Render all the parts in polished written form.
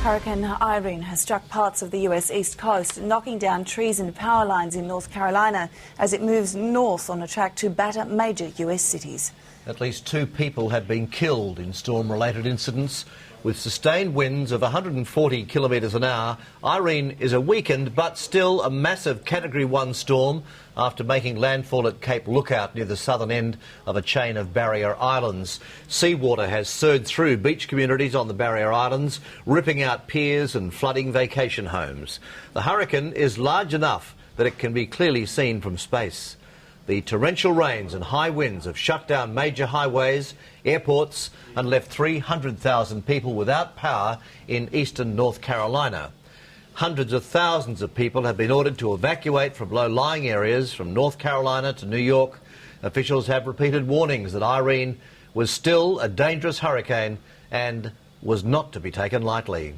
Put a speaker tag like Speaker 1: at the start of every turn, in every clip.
Speaker 1: Hurricane Irene has struck parts of the U.S. East Coast, knocking down trees and power lines in North Carolina as it moves north on a track to batter major U.S. cities.
Speaker 2: At least 2 people have been killed in storm-related incidents. With sustained winds of 140 kilometres an hour, Irene is a weakened but still a massive Category 1 storm after making landfall at Cape Lookout near the southern end of a chain of barrier islands. Seawater has surged through beach communities on the barrier islands, ripping out piers and flooding vacation homes. The hurricane is large enough that it can be clearly seen from space. The torrential rains and high winds have shut down major highways, airports and left 300,000 people without power in eastern North Carolina. Hundreds of thousands of people have been ordered to evacuate from low-lying areas from North Carolina to New York. Officials have repeated warnings that Irene was still a dangerous hurricane and was not to be taken lightly.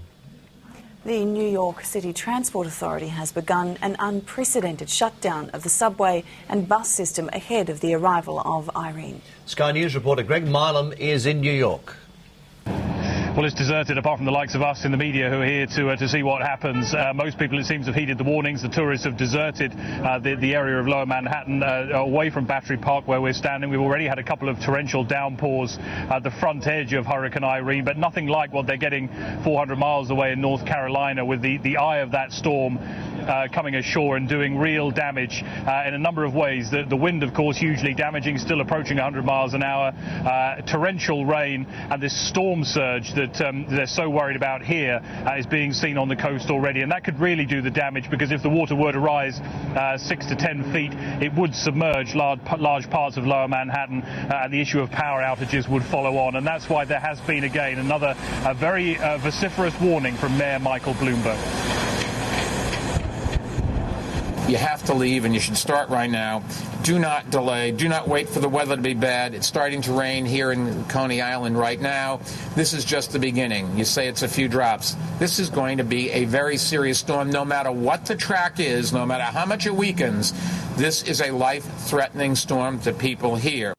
Speaker 1: The New York City Transport Authority has begun an unprecedented shutdown of the subway and bus system ahead of the arrival of Irene.
Speaker 2: Sky News reporter Greg Milam is in New York.
Speaker 3: Well, it's deserted apart from the likes of us in the media who are here to see what happens. Most people, it seems, have heeded the warnings. The tourists have deserted the area of Lower Manhattan away from Battery Park where we're standing. We've already had a couple of torrential downpours at the front edge of Hurricane Irene, but nothing like what they're getting 400 miles away in North Carolina with the eye of that storm coming ashore and doing real damage in a number of ways. The wind, of course, hugely damaging, still approaching 100 miles an hour, torrential rain, and this storm surge that they're so worried about here is being seen on the coast already, and that could really do the damage because if the water were to rise 6 to 10 feet, it would submerge large parts of Lower Manhattan, and the issue of power outages would follow on, and that's why there has been again another very vociferous warning from Mayor Michael Bloomberg.
Speaker 4: You have to leave, and you should start right now. Do not delay. Do not wait for the weather to be bad. It's starting to rain here in Coney Island right now. This is just the beginning. You say it's a few drops. This is going to be a very serious storm. No matter what the track is, no matter how much it weakens, this is a life-threatening storm to people here.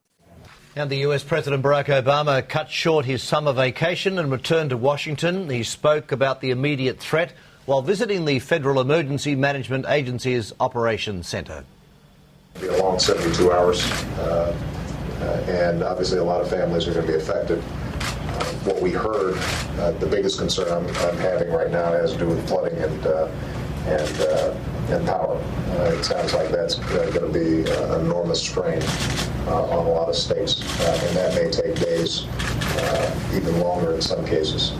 Speaker 2: And the US President Barack Obama cut short his summer vacation and returned to Washington. He spoke about the immediate threat while visiting the Federal Emergency Management Agency's Operations Center.
Speaker 5: It'll be a long 72 hours, and obviously a lot of families are going to be affected. What we heard, the biggest concern I'm having right now has to do with flooding and power. It sounds like that's going to be an enormous strain on a lot of states, and that may take days, even longer in some cases,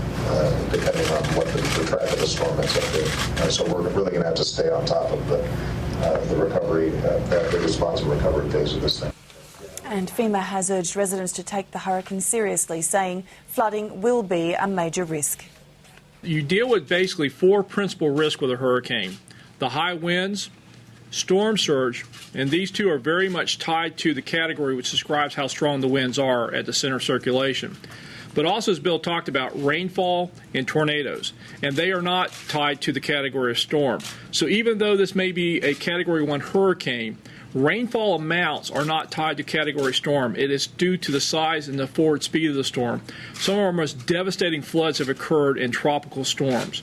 Speaker 5: depending on what the track of the storm ends up being. So we're really going to have to stay on top of the recovery, the response and recovery phase of this thing.
Speaker 1: And FEMA has urged residents to take the hurricane seriously, saying flooding will be a major risk.
Speaker 6: You deal with basically 4 principal risks with a hurricane: the high winds, storm surge, and these 2 are very much tied to the category which describes how strong the winds are at the center of circulation. But also, as Bill talked about, rainfall and tornadoes, and they are not tied to the category of storm. So even though this may be a Category 1 hurricane, rainfall amounts are not tied to Category storm. It is due to the size and the forward speed of the storm. Some of our most devastating floods have occurred in tropical storms.